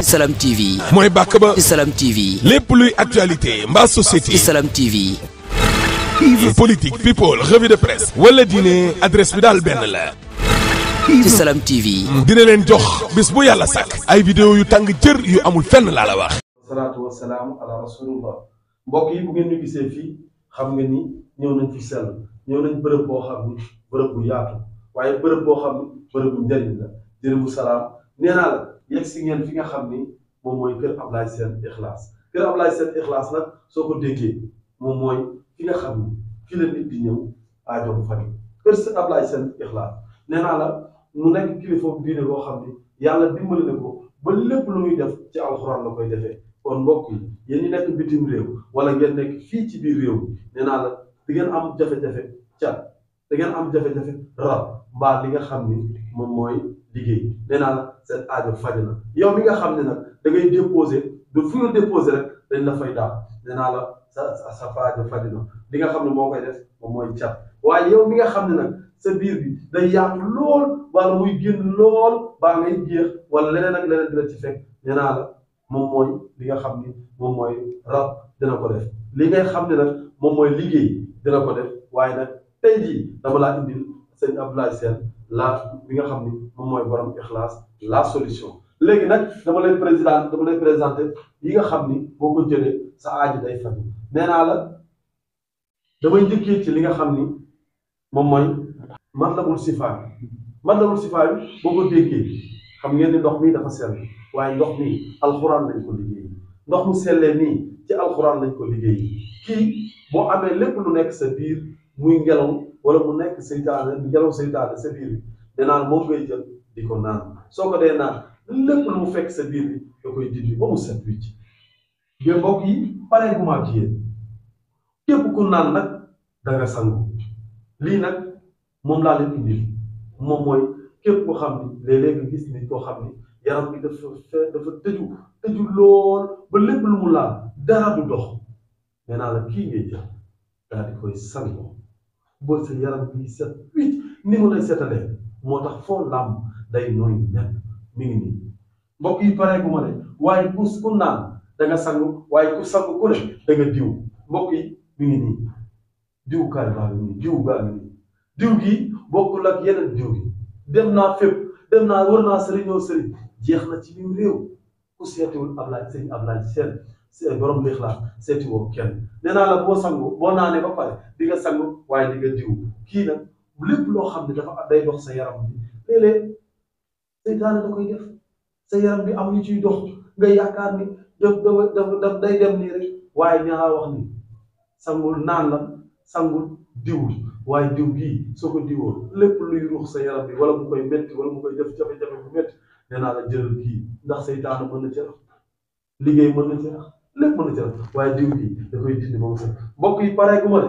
Salam TV. mooy bàkk ba. Salam TV. lépp luy actualité mbaa société. Salam TV. politique people revue de presse. wala diine adresse bi daal benn la. Salam TV. dina leen jox bis bu yàlla sàkk. ay vidéo yu tàng jër yu amul fenn laa la wax. salaatu wa salaam ala rasulullah. mbokk yi bu ngeen ñu gisee fii xam nga ni ñëw nañ fi sell ñëw nañ bërëb boo xam ni bërëb bu yaatu waaye bërëb boo xam ni bërëb bu njëriñ la jërë bu salaam nee naa la yegg si ngeen fi nga xam ni moom mooy kër Ablaye Sène Ikhlass kër Ablaye Sène Ikhlass nag soo ko déggee moom mooy fi nga xam ni fi la nit di ñëw aajoom faju kër Sène Ablaye Sène Ikhlass nee naa la mu nekk kilifa bu diine boo xam ni yàlla dimbali na ko ba lépp lu muy def ci alxuraan la koy defee kon mbokk yi yéen ñi nekk bitim réew wala ngeen nekk fii ci biir réew mi nee naa la di ngeen am jafe-jafe cat da ngeen am jafe-jafe rab mbaa li nga xam ni moom mooy liggéey nee naa la seen aajo faj na yow mi nga xam ne nag da ngay déposé de fu nga déposé rek dañ la fay daal nee naa la sa aajo faj na li nga xam ne moo koy def moom mooy cat waaye yow mi nga xam ne nag sa biir bi day yaatu lool wala muy génn lool baa ngay jeex wala leneen ak leneen dina ci fekk nee naa la moom mooy li nga xam ni moom mooy rab dina ko def li ngay xam ne nag moom mooy liggéey dina ko def waaye nag tey jii dama laa indil sëñ Ablaye Sène bi nga xam ni moom mooy borom Ikhlass la solution léegi nag dama lay présenté yi nga xam ni boo ko jëlee sa aaji day faju nee naa la damay njëkkee ci li nga xam ni moom mooy Matlabul Chifa bi boo ko déggee xam ngeen ni ndox mi dafa sell waaye ndox mi alxuraan lañ ko liggéey ndox mu sellee nii ci alxuraan lañ ko liggéey kii boo amee lépp lu nekk sa biir muy ngelaw wala mu nekk seytaane ngelaw seytaane sa biir bi danaan moom ngay jël di ko naan soo ko dee naan lépp lu mu fekk sa biir bi da koy dindi ba mu set wicc mais mbokk yi paree bu ma ak yéen képp ku naan nag da nga sangu lii nag moom laa leen indil moom mooy képp koo xam ni léeg-léeg nga gis nit koo xam ni yaram bi dafa tëju lool ba lépp lu mu laal dara du dox nee naa la kii ngay jël daal di koy sangoo ba sa yaram bi set wicc ni mu lay setalee moo tax foo làmb day nooy nepp mi ngi nii mbokk yi paree gu ma ne waaye ku naan da nga sangu waaye ku sangu ku ne da nga diw mbokk yi mi ngi nii diw kaay baa ngi nii diw baa ngi nii diw gi bokkul ak yeneen diw gi dem naa fépp dem naa wër naa sëriñoo sëriñ jeex na ci biir réew ku seetiwul sëñ Ablaye Sène borom Ikhlass seeti woo kenn nee naa la boo sangu boo naanee ba pare di nga sangu waaye di nga diw kii nag lépp loo xam ne dafa day dox sa yaram bi léeg-léeg seytaane da koy def sa yaram bi am ñu ciy dox nga yaakaar ni daf day dem nii rek waaye ñaa wax ni sangul naan la sangul diwul waaye diw gii soo ko diwoo lépp luy ruux sa yaram bi wala mu koy metti wala mu koy def jafe-jafe bu metti nee naa la jëlal kii ndax seytaane mën na ci rax liggéey mën na ci rax lépp mën na ci rax waaye diw gii da koy dindi ba mu set mbokk yi paree gu ma de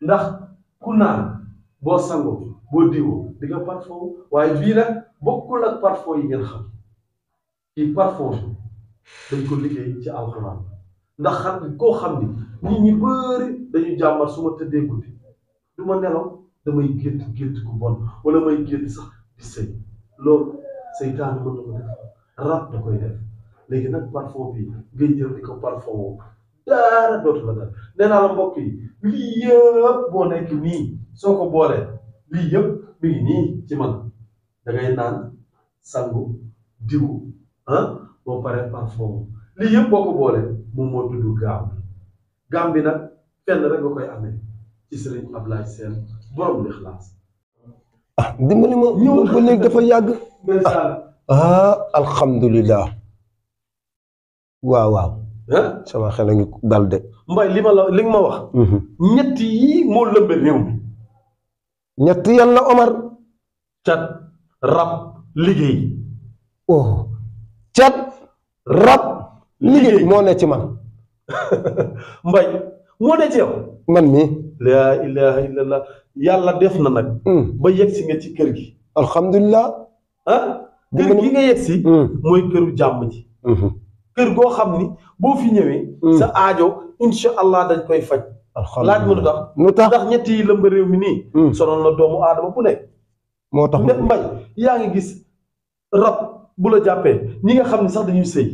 ndax ku naan boo sangoo boo diwoo di nga parfum waaye bii nag bokkul ak parfum yi ngeen xam kii parfum dañ ko liggéey ci alxuraan ndax xam koo xam ni nit ñi bëri dañuy jàmbat su ma tëddee guddi du ma nelaw damay gént ku bon wala may gént sax di sëy loolu seytaane mën na ko def rab da koy def léegi nag parfum bi ngay jël di ko parfum dara dootu la dal nee naa la mbokk yi lii yëpp boo nekk nii soo ko boolee lii yëpp mi ngi nii ci man da ngay naan sangu diwu boo paree parfum lii yëpp boo ko boolee moom moo tudd gaam bi nag fenn rek nga koy amee ci Sëriñ Ablaye Sène borom Ikhlass. dimbali ma ñëw ba léegi dafa yàgg. alhamdulilah. waaw. sama xel a ngi dal de. Mbaye li nga ma wax. ñett yii moo lëmbe réew mi. ñett yan la Omar. cat rab liggéey. oh cat rab liggéey moo ne ci man. Mbaye moo ne ci yow. man mii. laa ilaha illallah yàlla def na nag. ba yegsi nga ci kër gi. alhamdulilah. kër gi nga yegsi. mooy këru jàmm ji. kër goo xam ni boo fi ñëwee. sa aajo incha allah dañ koy faj. laaj ma lu tax ndax ñett yi lëmba réew mi nii. sonal na doomu aadama bu nekk. moo tax Mbaye yaa ngi gis rab bu la jàppee ñi nga xam ne sax dañuy sëy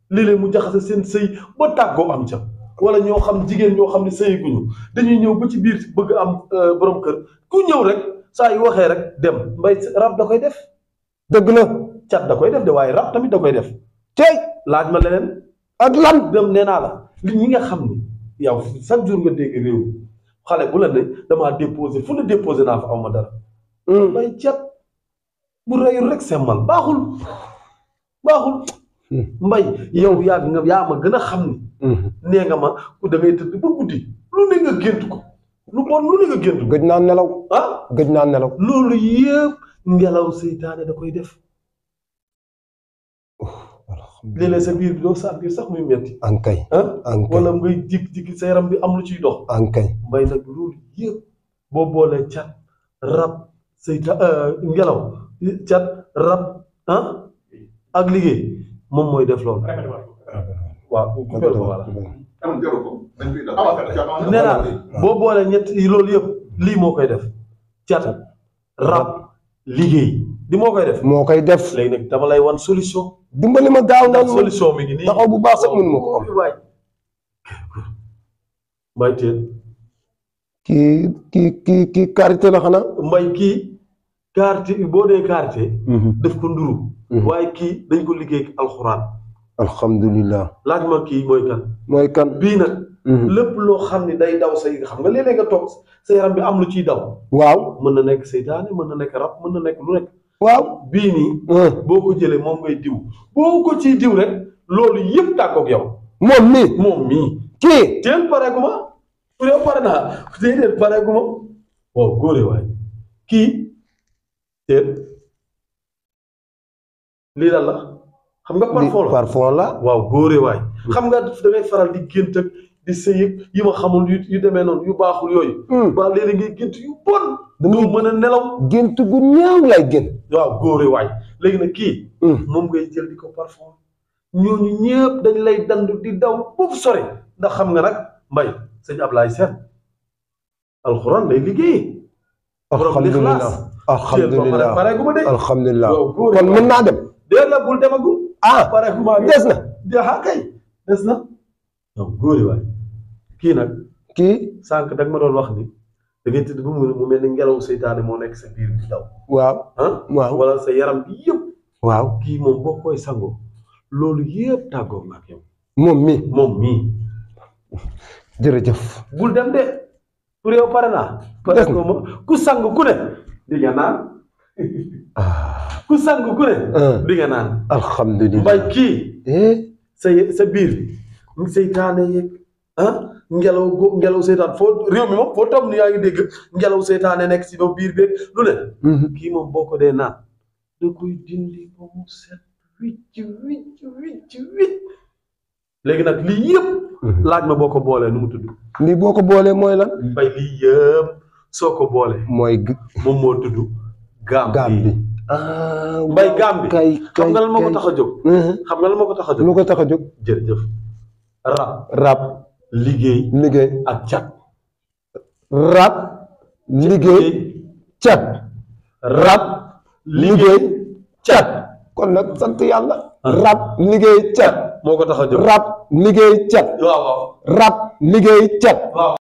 léeg-léeg mu jaxase seen sëy ba tàggoo am ca wala ñoo xam jigéen ñoo xam ne sëyiguñu dañuy ñëw ba ci biir bëgg am borom kër ku ñëw rek saa yu waxee rek dem mbay rab da koy def. dëgg la cat da koy def de waaye rab tamit da koy def. tey laaj ma leneen. ak lan dem nee naa la li ñi nga xam ni yow chaque jour nga dégg réew mi xale bu la ne damaa déposé fu ne déposé naa fa aw ma dara. mbay cat bu reyul rek semmal baaxul mbay yow yaa ma gën a xam ni. nee nga ma da ngay tëdd ba guddi lu ne nga gént ko lu bon lu ne nga gént ko. gëj naa nelaw. gëj naa nelaw. loolu yëpp ngelaw seytaane da koy def. léeg-léeg sa biir bi doo sa biir sax muy metti. ankay wala ngay jig sa yaram bi am lu ciy dox. ankay mbay nag loolu yëpp boo boolee cat rab ngelaw cat rab ak liggéey moom mooy def loolu. waaw nee naa boo boolee ñett loolu yëpp lii moo koy def cat rab liggéey di moo koy def. moo koy def léegi nag dama lay wan solution. dimbali ma gaaw na solution mi ngi nii taxaw bu baax sax mënu ma ko am. mbay teel. kii karité la xanaa. mbay kii karité boo dee karité. def ko nduru. waaye kii dañ ko liggéey ak alxuraan. alhamdulilah. laaj ma kii mooy kan. mooy kan bii nag. lépp loo xam ne day daw say xam nga léeg-léeg nga toog sa yaram bi am lu ciy daw. waaw mën na nekk seytaane mën na nekk rab mën na nekk lu nekk. waaw bii nii. boo ko jëlee moom ngay diw. boo ko ciy diw rek loolu yëpp tàggoog yow. moom mii. kii. teel pareegu ma. pour yow pare naa déedéet pareegu ma. waaw góore waay kii teel lii lan la. xam nga parfum la waaw góore waay. xam nga da ngay faral di gént ak di sëy yi ma xamul yu demee noonu yu baaxul yooyu. ba léegi ngay gént yu bon. doo mën a nelaw. gént gu ñaaw lay gént. waaw góore waay léegi nag kii. moom ngay jël di ko parfum. ñooñu ñëpp dañ lay dandu di daw boobu sore ndax xam nga nag mbay sëñ Ablaye Sène alxuraan lay liggéey. alhamdulilah alhamdulilah pareegu ma de. alhamdulilah kon mën naa dem. déet la bul demagum. pareegu ma des na. des na. donc góore waay kii nag. kii sànq da nga ma doon wax ni da ngay tëdd ba mu mel ni ngelaw seytaane moo nekk sa biir bi daw. waaw waaw wala sa yaram bi yëpp. waaw kii moom boo koy sangoo loolu yëpp tàggoo nga ak yow. moom mii. jërëjëf. bul dem de pour yow pare naa. pare ko ma ku sang ku ne di nga naan. ku sang ku ne. di nga naan. alhamdulilah mbay kii. sa biir seytaane yeeg ngelaw seytaane foo réew mi moom foo tam ni yaa ngi dégg ngelaw seytaane nekk si ba biir beeg lu ne. kii moom boo ko dee naan da koy dindi ba mu set wicc léegi nag lii yëpp. laaj ma boo ko boolee nu mu tudd. lii boo ko boolee mooy lan. mbay lii yëpp soo ko boolee. moom moo tudd. gaam bi mbay gaam bi. xam nga lan moo ko tax a jóg. xam nga lan moo ko tax a jóg. lu ko tax a jóg. jërëjëf. rab. liggéey. ak cat. rab. liggéey. cat. rab. liggéey. cat. kon nag sant yàlla. rab liggéey cat. moo ko tax a jóg. rab liggéey cat. waaw. rab liggéey cat.